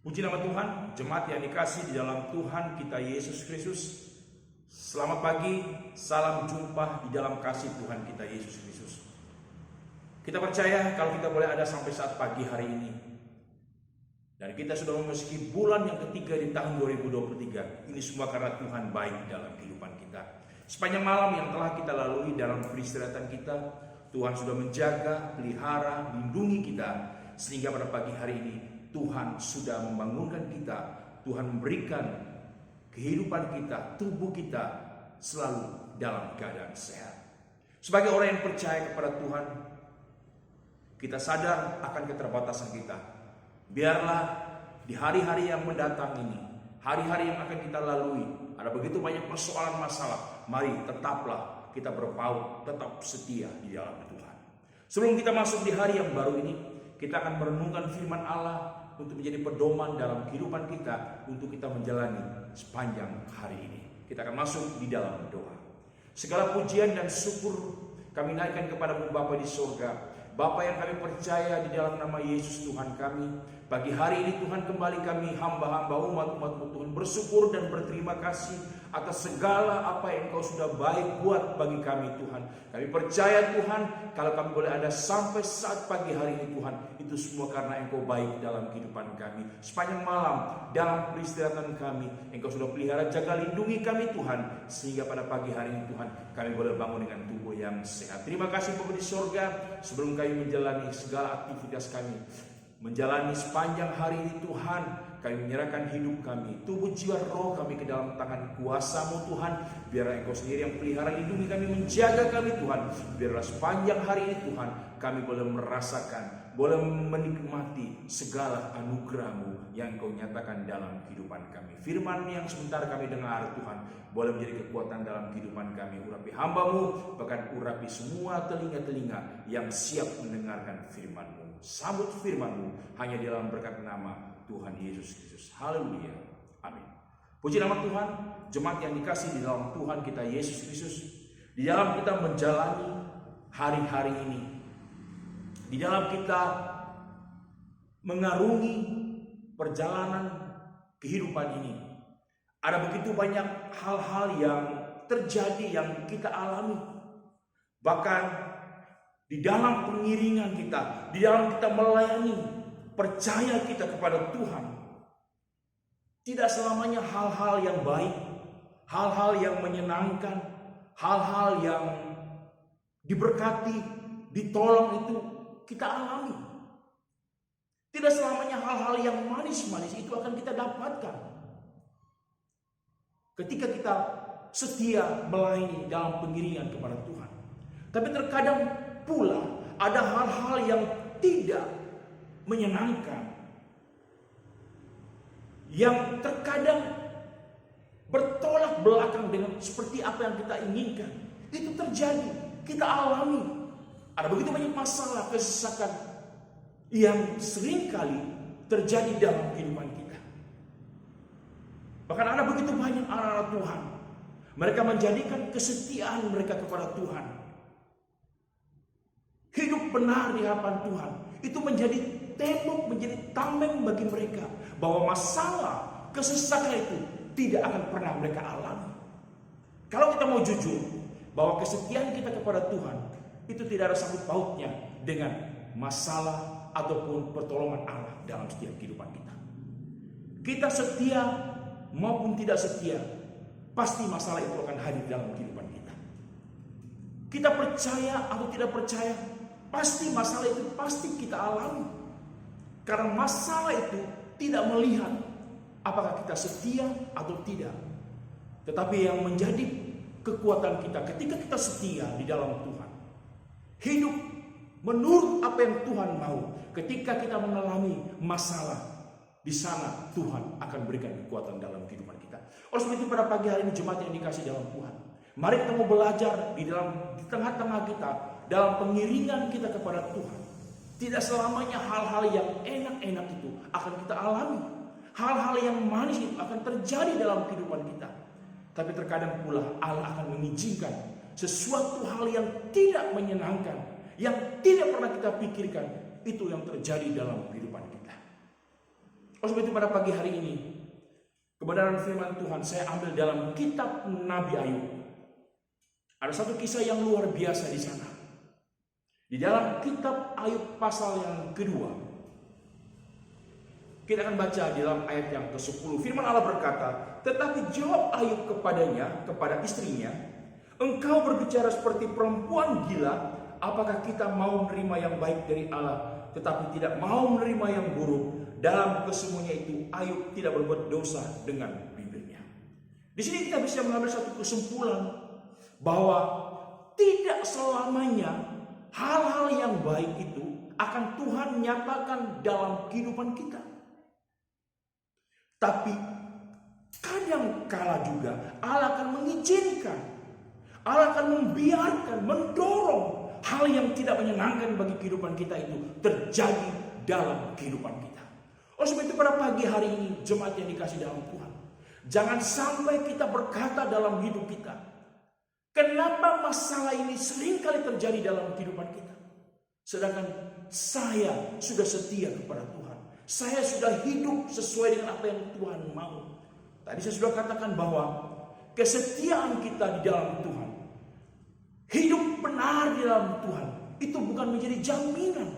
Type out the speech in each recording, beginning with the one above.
Puji nama Tuhan, jemaat yang dikasih di dalam Tuhan kita Yesus Kristus. Selamat pagi, salam jumpa di dalam kasih Tuhan kita Yesus Kristus. Kita percaya kalau kita boleh ada sampai saat pagi hari ini. Dan kita sudah memasuki bulan yang ketiga di tahun 2023. Ini semua karena Tuhan baik dalam kehidupan kita. Sepanjang malam yang telah kita lalui dalam peristirahatan kita, Tuhan sudah menjaga, pelihara, lindungi kita. Sehingga pada pagi hari ini Tuhan sudah membangunkan kita. Tuhan memberikan kehidupan kita, tubuh kita selalu dalam keadaan sehat. Sebagai orang yang percaya kepada Tuhan, kita sadar akan keterbatasan kita. Biarlah di hari-hari yang mendatang ini, hari-hari yang akan kita lalui, ada begitu banyak persoalan masalah. Mari tetaplah kita berpaut, tetap setia di dalam Tuhan. Sebelum kita masuk di hari yang baru ini, kita akan merenungkan firman Allah untuk menjadi pedoman dalam kehidupan kita, untuk kita menjalani sepanjang hari ini. Kita akan masuk di dalam doa. Segala pujian dan syukur kami naikkan kepada-Mu Bapa di surga. Bapa yang kami percaya di dalam nama Yesus Tuhan kami. Pagi hari ini Tuhan, kembali kami hamba-hamba umat-umat-Mu Tuhan bersyukur dan berterima kasih atas segala apa yang Engkau sudah baik buat bagi kami Tuhan. Kami percaya Tuhan, kalau kami boleh ada sampai saat pagi hari ini Tuhan, itu semua karena Engkau baik dalam kehidupan kami. Sepanjang malam dalam peristirahatan kami, Engkau sudah pelihara, jaga, lindungi kami Tuhan, sehingga pada pagi hari ini Tuhan kami boleh bangun dengan tubuh yang sehat. Terima kasih Bapa di surga. Sebelum kami menjalani segala aktivitas kami, menjalani sepanjang hari ini Tuhan, kami menyerahkan hidup kami, tubuh, jiwa, roh kami ke dalam tangan kuasa-Mu Tuhan. Biarlah Engkau sendiri yang pelihara, lindungi kami, menjaga kami Tuhan. Biarlah sepanjang hari ini Tuhan, kami boleh merasakan, boleh menikmati segala anugerah-Mu yang Engkau nyatakan dalam kehidupan kami. Firman yang sebentar kami dengar Tuhan, boleh menjadi kekuatan dalam kehidupan kami. Urapi hamba-Mu, bahkan urapi semua telinga-telinga yang siap mendengarkan firman-Mu. Sambut firman-Mu hanya di dalam berkat nama Tuhan Yesus Kristus. Haleluya. Amin. Puji nama Tuhan, jemaat yang dikasih di dalam Tuhan kita Yesus Kristus. Di dalam kita menjalani hari-hari ini, di dalam kita mengarungi perjalanan kehidupan ini, ada begitu banyak hal-hal yang terjadi, yang kita alami. Bahkan di dalam pengiringan kita, di dalam kita melayani, percaya kita kepada Tuhan, tidak selamanya hal-hal yang baik, hal-hal yang menyenangkan, hal-hal yang diberkati, ditolong itu kita alami. Tidak selamanya hal-hal yang manis-manis itu akan kita dapatkan ketika kita setia melayani dalam pengiringan kepada Tuhan. Tapi terkadang pula ada hal-hal yang tidak menyenangkan, yang terkadang bertolak belakang dengan seperti apa yang kita inginkan. Itu terjadi, kita alami. Ada begitu banyak masalah, kesesakan yang seringkali terjadi dalam kehidupan kita. Bahkan ada begitu banyak anak-anak Tuhan, mereka menjadikan kesetiaan mereka kepada Tuhan, hidup benar di hadapan Tuhan, itu menjadi tembok, menjadi tameng bagi mereka, bahwa masalah, kesesakan itu tidak akan pernah mereka alami. Kalau kita mau jujur, bahwa kesetiaan kita kepada Tuhan itu tidak ada sangkut pautnya dengan masalah ataupun pertolongan Allah dalam setiap kehidupan kita. Kita setia maupun tidak setia, pasti masalah itu akan hadir dalam kehidupan kita. Kita percaya atau tidak percaya, pasti masalah itu pasti kita alami. Karena masalah itu tidak melihat apakah kita setia atau tidak. Tetapi yang menjadi kekuatan kita ketika kita setia di dalam Tuhan, hidup menurut apa yang Tuhan mau. Ketika kita mengalami masalah, di sana Tuhan akan berikan kekuatan dalam kehidupan kita. Oleh sebab itu pada pagi hari ini jemaat yang dikasih dalam Tuhan, mari kita mau belajar di tengah-tengah kita, dalam pengiringan kita kepada Tuhan. Tidak selamanya hal-hal yang enak-enak itu akan kita alami. Hal-hal yang manis itu akan terjadi dalam kehidupan kita. Tapi terkadang pula Allah akan mengizinkan sesuatu hal yang tidak menyenangkan, yang tidak pernah kita pikirkan, itu yang terjadi dalam kehidupan kita. Oleh sebab itu pada pagi hari ini, kebenaran firman Tuhan saya ambil dalam kitab Nabi Ayub. Ada satu kisah yang luar biasa di sana. Di dalam kitab Ayub pasal yang kedua, kita akan baca di dalam ayat yang ke-10. Firman Allah berkata, tetapi jawab Ayub kepadanya, kepada istrinya, engkau berbicara seperti perempuan gila. Apakah kita mau menerima yang baik dari Allah, tetapi tidak mau menerima yang buruk? Dalam kesemuanya itu Ayub tidak berbuat dosa dengan bibirnya. Di sini kita bisa mengambil satu kesimpulan bahwa tidak selamanya hal-hal yang baik itu akan Tuhan nyatakan dalam kehidupan kita. Tapi kadang kala juga Allah akan mengizinkan, Allah akan membiarkan, mendorong hal yang tidak menyenangkan bagi kehidupan kita itu terjadi dalam kehidupan kita. Oleh sebab itu pada pagi hari ini, jemaat yang dikasih dalam Tuhan, jangan sampai kita berkata dalam hidup kita, kenapa masalah ini seringkali terjadi dalam kehidupan kita, sedangkan saya sudah setia kepada Tuhan, saya sudah hidup sesuai dengan apa yang Tuhan mau. Tadi saya sudah katakan bahwa kesetiaan kita di dalam Tuhan, hidup benar di dalam Tuhan, itu bukan menjadi jaminan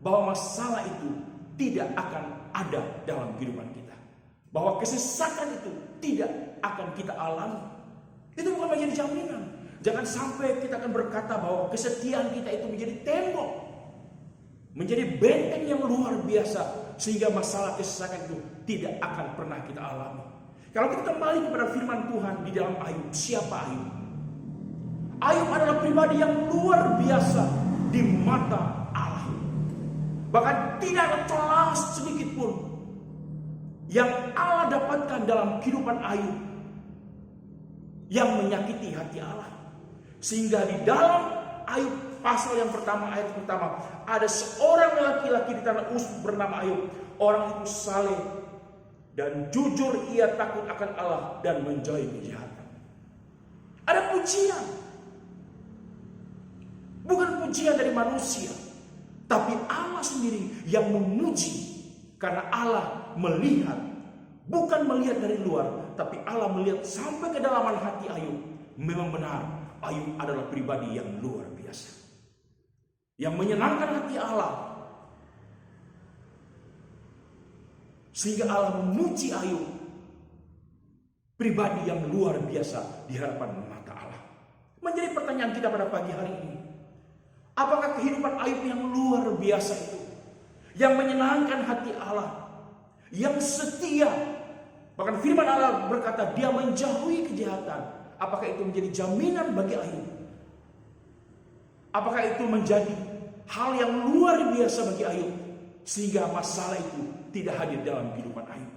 bahwa masalah itu tidak akan ada dalam kehidupan kita, bahwa kesesakan itu tidak akan kita alami. Itu bukan menjadi jaminan. Jangan sampai kita akan berkata bahwa kesetiaan kita itu menjadi tembok, menjadi benteng yang luar biasa, sehingga masalah kesesakan itu tidak akan pernah kita alami. Kalau kita kembali kepada firman Tuhan di dalam Ayub, siapa Ayub? Ayub adalah pribadi yang luar biasa di mata Allah. Bahkan tidak ada celah sedikit pun yang Allah dapatkan dalam kehidupan Ayub yang menyakiti hati Allah. Sehingga di dalam Ayub pasal yang pertama, ayat pertama, ada seorang laki-laki di tanah Uz bernama Ayub. Orang itu saleh dan jujur, ia takut akan Allah dan menjauhi kejahatan. Ada pujian, bukan pujian dari manusia, tapi Allah sendiri yang memuji. Karena Allah melihat, bukan melihat dari luar, tapi Allah melihat sampai kedalaman hati Ayub. Memang benar, Ayub adalah pribadi yang luar biasa, yang menyenangkan hati Allah. Sehingga Allah memuji Ayub, pribadi yang luar biasa di hadapan mata Allah. Menjadi pertanyaan kita pada pagi hari ini, apakah kehidupan Ayub yang luar biasa itu, yang menyenangkan hati Allah, yang setia, bahkan firman Allah berkata dia menjauhi kejahatan, apakah itu menjadi jaminan bagi Ayub? Apakah itu menjadi hal yang luar biasa bagi Ayub, sehingga masalah itu tidak hadir dalam kehidupan Ayub?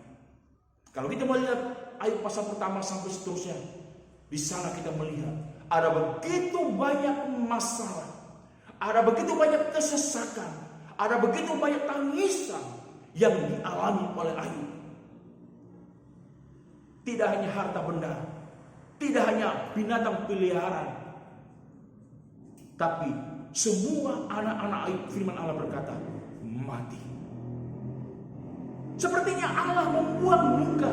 Kalau kita melihat Ayub pasal pertama sampai seterusnya, di sana kita melihat ada begitu banyak masalah, ada begitu banyak kesesakan, ada begitu banyak tangisan yang dialami oleh Ayub. Tidak hanya harta benda, tidak hanya binatang peliharaan, tapi semua anak-anak Ayub, firman Allah berkata, mati. Sepertinya Allah membuang muka,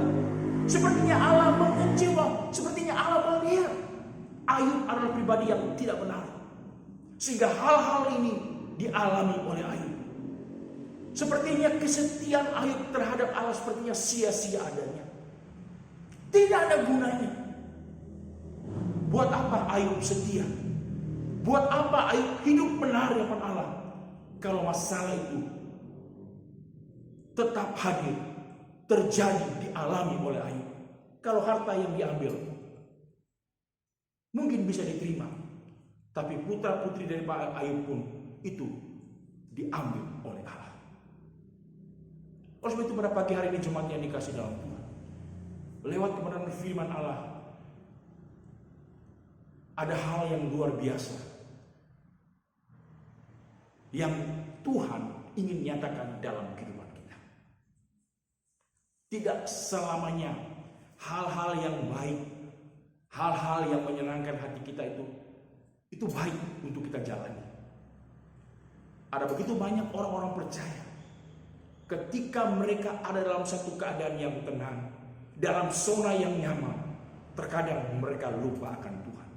sepertinya Allah mengecewa, sepertinya Allah melihat Ayub adalah pribadi yang tidak benar, sehingga hal-hal ini dialami oleh Ayub. Sepertinya kesetiaan Ayub terhadap Allah sepertinya sia-sia adanya, tidak ada gunanya. Buat apa Ayub setia? Buat apa Ayub hidup benar di hadapan Allah kalau masalah itu tetap hadir, terjadi, dialami oleh Ayub? Kalau harta yang diambil mungkin bisa diterima, tapi putra-putri dari Ayub pun itu diambil oleh Allah. Oleh sebab itu pada pagi hari ini jemaat yang dikasih dalam Tuhan, lewat kebenaran firman Allah, ada hal yang luar biasa yang Tuhan ingin nyatakan dalam kehidupan kita. Tidak selamanya hal-hal yang baik, hal-hal yang menyenangkan hati kita itu baik untuk kita jalani. Ada begitu banyak orang-orang percaya ketika mereka ada dalam satu keadaan yang tenang, dalam zona yang nyaman, terkadang mereka lupa akan Tuhan.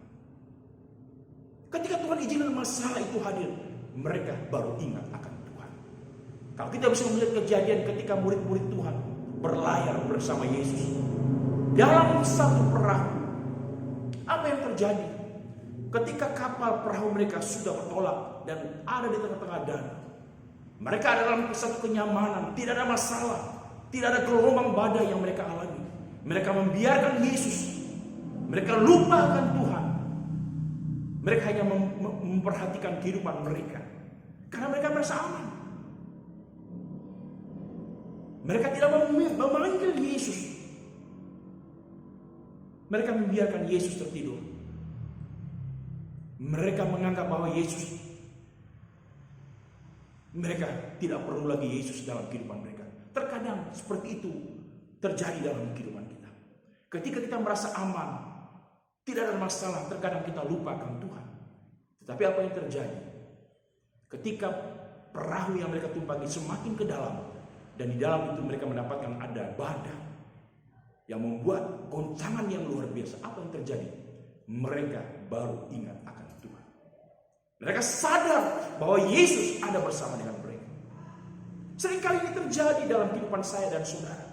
Ketika Tuhan izinkan masalah itu hadir, mereka baru ingat akan Tuhan. Kalau kita bisa melihat kejadian ketika murid-murid Tuhan berlayar bersama Yesus dalam satu perahu, apa yang terjadi? Ketika kapal perahu mereka sudah bertolak dan ada di tengah-tengah danau, mereka ada dalam satu kenyamanan, tidak ada masalah, tidak ada gelombang badai yang mereka alami. Mereka membiarkan Yesus, mereka lupa akan Tuhan. Mereka hanya memperhatikan kehidupan mereka karena mereka merasa aman. Mereka tidak memanggil Yesus. Mereka membiarkan Yesus tertidur. Mereka menganggap bahwa mereka tidak perlu lagi Yesus dalam kehidupan mereka. Terkadang seperti itu terjadi dalam kehidupan kita. Ketika kita merasa aman, tidak ada masalah, terkadang kita lupa akan Tuhan. Tetapi apa yang terjadi? Ketika perahu yang mereka tumpangi semakin ke dalam, dan di dalam itu mereka mendapatkan ada badai yang membuat goncangan yang luar biasa. Apa yang terjadi? Mereka baru ingat akan Tuhan. Mereka sadar bahwa Yesus ada bersama dengan mereka. Seringkali ini terjadi dalam kehidupan saya dan saudara.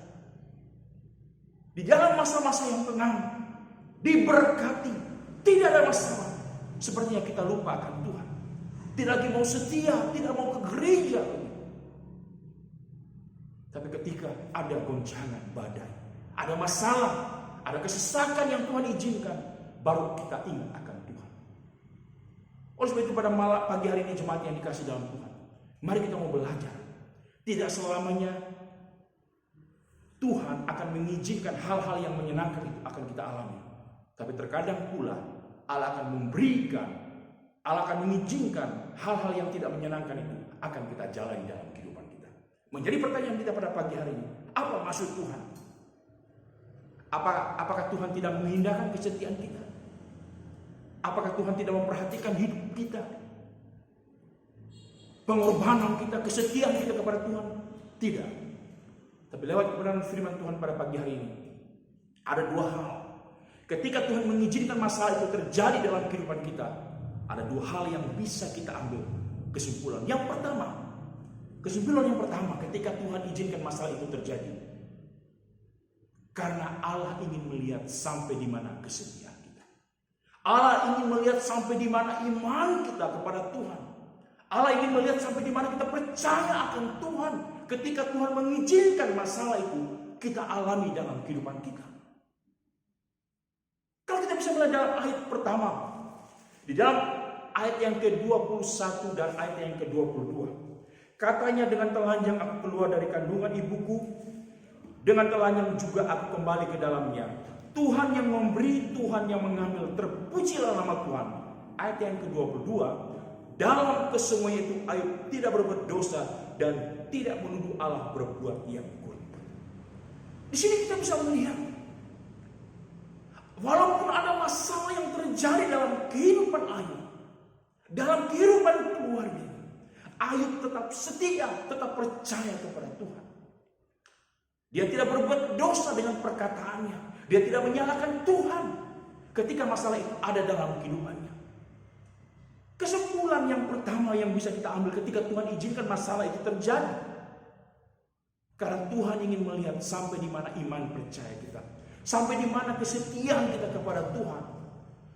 Di dalam masa-masa yang tenang, diberkati, tidak ada masalah, sepertinya kita lupa akan Tuhan. Tidak lagi mau setia, tidak mau ke gereja. Tapi ketika ada goncangan badai, ada masalah, ada kesesakan yang Tuhan izinkan, baru kita ingat akan Tuhan. Oleh sebab itu pada pagi hari ini jemaat yang dikasih dalam Tuhan, mari kita mau belajar. Tidak selamanya Tuhan akan mengizinkan hal-hal yang menyenangkan itu akan kita alami. Tapi terkadang pula Allah akan memberikan, Allah akan mengizinkan hal-hal yang tidak menyenangkan itu akan kita jalani dalam kehidupan kita. Menjadi pertanyaan kita pada pagi hari ini, apa maksud Tuhan? Apakah Tuhan tidak mengindahkan kesetiaan kita? Apakah Tuhan tidak memperhatikan hidup kita? Pengorbanan kita, kesetiaan kita kepada Tuhan? Tidak. Tapi lewat kebenaran firman Tuhan pada pagi hari ini, ada dua hal. Ketika Tuhan mengizinkan masalah itu terjadi dalam kehidupan kita, ada dua hal yang bisa kita ambil kesimpulan. Yang pertama, kesimpulan yang pertama, ketika Tuhan izinkan masalah itu terjadi, karena Allah ingin melihat sampai di mana kesetiaan kita. Allah ingin melihat sampai di mana iman kita kepada Tuhan. Allah ingin melihat sampai di mana kita percaya akan Tuhan. Ketika Tuhan mengizinkan masalah itu kita alami dalam kehidupan kita. Kalau kita bisa melihat dalam ayat pertama, di dalam ayat yang ke-21 dan ayat yang ke-22, katanya, dengan telanjang aku keluar dari kandungan ibuku, dengan telanjang juga aku kembali ke dalamnya. Tuhan yang memberi, Tuhan yang mengambil, terpujilah nama Tuhan. Ayat yang ke-22, dalam kesemuanya itu Ayub tidak berbuat dosa dan tidak menuduh Allah berbuat yang buruk. Di sini kita bisa melihat, walaupun ada masalah yang terjadi dalam kehidupan Ayub, dalam kehidupan keluarga, Ayub tetap setia, tetap percaya kepada Tuhan. Dia tidak berbuat dosa dengan perkataannya. Dia tidak menyalahkan Tuhan ketika masalah itu ada dalam kehidupannya. Kesimpulan yang pertama yang bisa kita ambil ketika Tuhan izinkan masalah itu terjadi, karena Tuhan ingin melihat sampai di mana iman percaya kita, sampai di mana kesetiaan kita kepada Tuhan.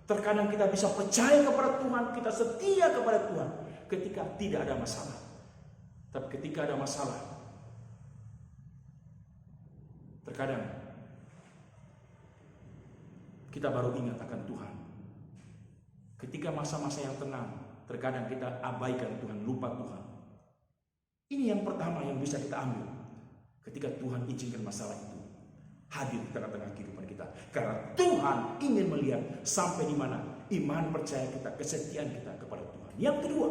Terkadang kita bisa percaya kepada Tuhan, kita setia kepada Tuhan ketika tidak ada masalah. Tapi ketika ada masalah, terkadang kita baru ingat akan Tuhan. Ketika masa-masa yang tenang, terkadang kita abaikan Tuhan, lupa Tuhan. Ini yang pertama yang bisa kita ambil ketika Tuhan izinkan masalah itu hadir di tengah-tengah kehidupan kita. Karena Tuhan ingin melihat sampai di mana iman percaya kita, kesetiaan kita kepada Tuhan. Yang kedua,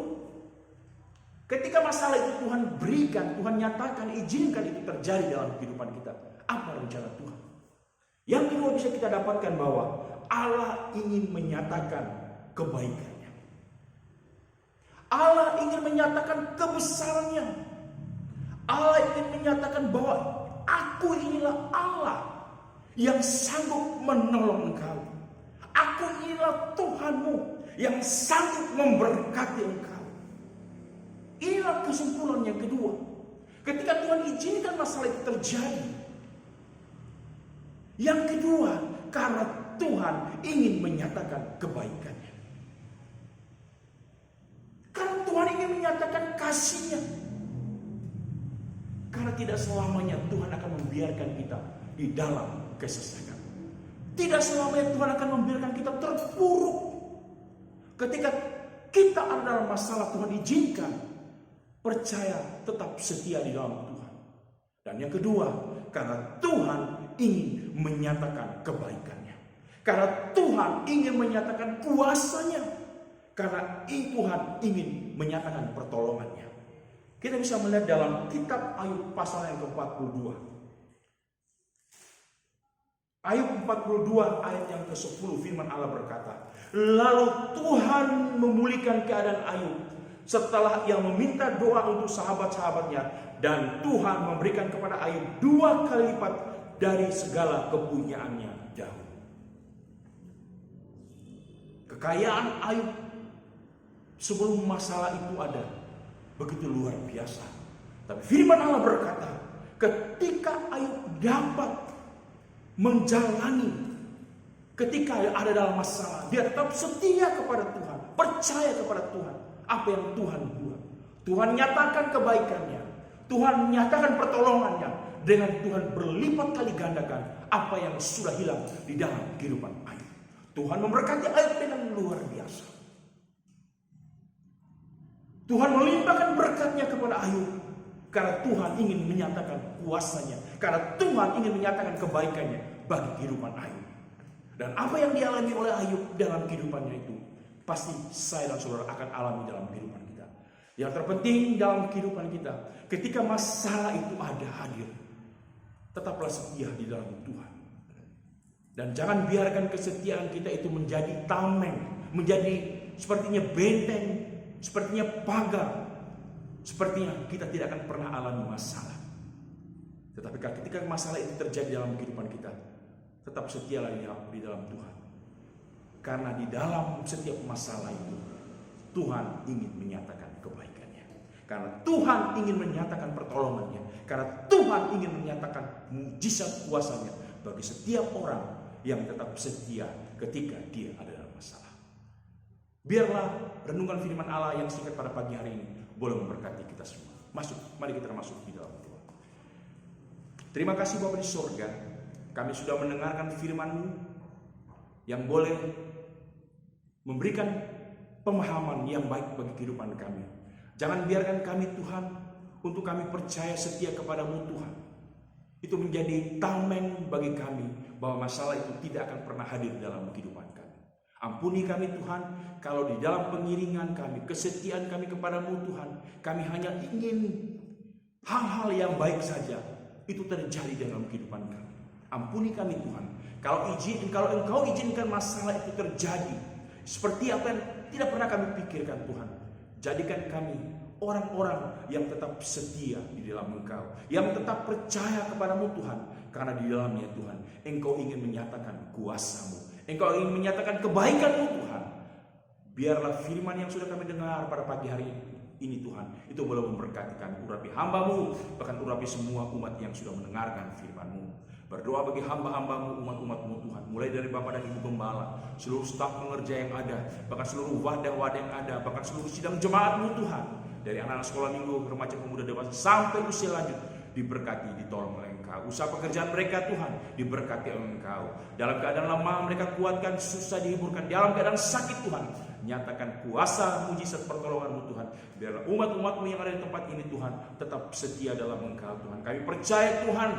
ketika masalah itu Tuhan berikan, Tuhan nyatakan, izinkan itu terjadi dalam kehidupan kita, apa rencana Tuhan? Yang kedua bisa kita dapatkan bahwa Allah ingin menyatakan kebaikannya. Allah ingin menyatakan kebesarannya. Allah ingin menyatakan bahwa aku inilah Allah yang sanggup menolong engkau. Aku inilah Tuhanmu yang sanggup memberkati engkau. Inilah kesimpulan yang kedua. Ketika Tuhan izinkan masalah itu terjadi. Yang kedua, karena Tuhan ingin menyatakan kebaikannya. Karena Tuhan ingin menyatakan kasih-Nya. Karena tidak selamanya Tuhan akan membiarkan kita di dalam kesesakan. Tidak selamanya Tuhan akan membiarkan kita terpuruk. Ketika kita ada dalam masalah, Tuhan izinkan. Percaya, tetap setia di dalam Tuhan. Dan yang kedua, karena Tuhan ingin menyatakan kebaikannya. Karena Tuhan ingin menyatakan kuasa-Nya. Karena Tuhan ingin menyatakan pertolongannya. Kita bisa melihat dalam kitab Ayub pasal yang ke-42. Ayub 42 ayat yang ke-10, firman Allah berkata, lalu Tuhan memulihkan keadaan Ayub setelah ia meminta doa untuk sahabat-sahabatnya, dan Tuhan memberikan kepada Ayub 2 kali lipat dari segala kepunyaannya dahulu. Kekayaan Ayub sebelum masalah itu ada begitu luar biasa. Tapi firman Allah berkata, ketika Ayub dapat menjalani, ketika ada dalam masalah, dia tetap setia kepada Tuhan, percaya kepada Tuhan. Apa yang Tuhan buat, Tuhan nyatakan kebaikannya, Tuhan nyatakan pertolongannya, dengan Tuhan berlipat kali gandakan apa yang sudah hilang di dalam kehidupan Ayub. Tuhan memberkati Ayub dengan luar biasa. Tuhan melimpahkan berkatnya kepada Ayub karena Tuhan ingin menyatakan kuasa-Nya, karena Tuhan ingin menyatakan kebaikannya bagi kehidupan Ayub. Dan apa yang dialami oleh Ayub dalam kehidupannya itu pasti saya dan saudara akan alami dalam kehidupan kita. Yang terpenting dalam kehidupan kita, ketika masalah itu ada hadir, tetaplah setia di dalam Tuhan. Dan jangan biarkan kesetiaan kita itu menjadi tameng, menjadi sepertinya benteng, sepertinya pagar, sepertinya kita tidak akan pernah alami masalah. Tetapi ketika masalah itu terjadi dalam kehidupan kita, tetap setialah di dalam Tuhan. Karena di dalam setiap masalah itu, Tuhan ingin menyatakan kebaikannya. Karena Tuhan ingin menyatakan pertolongannya. Karena Tuhan ingin menyatakan mujizat kuasa-Nya bagi setiap orang yang tetap setia ketika dia ada dalam masalah. Biarlah renungan firman Allah yang singkat pada pagi hari ini boleh memberkati kita semua. Mari kita masuk di dalam doa. Terima kasih Bapa di sorga, kami sudah mendengarkan firman-Mu yang boleh memberikan pemahaman yang baik bagi kehidupan kami. Jangan biarkan kami Tuhan, untuk kami percaya setia kepadamu Tuhan, itu menjadi tameng bagi kami, bahwa masalah itu tidak akan pernah hadir dalam kehidupan kami. Ampuni kami Tuhan, kalau di dalam pengiringan kami, kesetiaan kami kepadamu Tuhan, kami hanya ingin hal-hal yang baik saja, itu terjadi dalam kehidupan kami. Ampuni kami Tuhan, kalau Engkau izinkan masalah itu terjadi, seperti apa yang tidak pernah kami pikirkan Tuhan, jadikan kami orang-orang yang tetap setia di dalam Engkau, yang tetap percaya kepadamu Tuhan, karena di dalamnya Tuhan, Engkau ingin menyatakan kuasa-Mu, Engkau ingin menyatakan kebaikan-Mu Tuhan. Biarlah firman yang sudah kami dengar pada pagi hari ini Tuhan, itu boleh memberkati kami, urapi hamba-Mu, bahkan urapi semua umat yang sudah mendengarkan firman-Mu. Berdoa bagi hamba-hamba-Mu, umat-umat-Mu Tuhan, mulai dari Bapak dan Ibu Gembala, seluruh staf pengerja yang ada, bahkan seluruh wadah-wadah yang ada, bahkan seluruh sidang jemaat-Mu Tuhan, dari anak-anak sekolah minggu, remaja, pemuda, dewasa, sampai usia lanjut, diberkati, ditolong oleh Engkau. Usaha pekerjaan mereka Tuhan, diberkati oleh Engkau. Dalam keadaan lemah mereka kuatkan, susah dihiburkan. Dalam keadaan sakit Tuhan, nyatakan kuasa, mujizat, pertolongan-Mu Tuhan. Biarlah umat-umat-Mu yang ada di tempat ini Tuhan, tetap setia dalam Engkau Tuhan. Kami percaya Tuhan,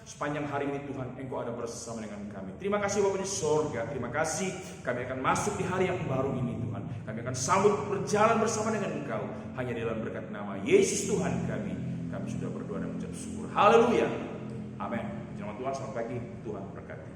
sepanjang hari ini Tuhan, Engkau ada bersama dengan kami. Terima kasih Bapa di sorga, terima kasih. Kami akan masuk di hari yang baru ini Tuhan. Kami akan sambut berjalan bersama dengan Engkau. Hanya dalam berkat nama Yesus Tuhan kami sudah berdoa dan mengucap syukur. Haleluya. Amin. Selamat Tuhan, selamat pagi. Tuhan berkati.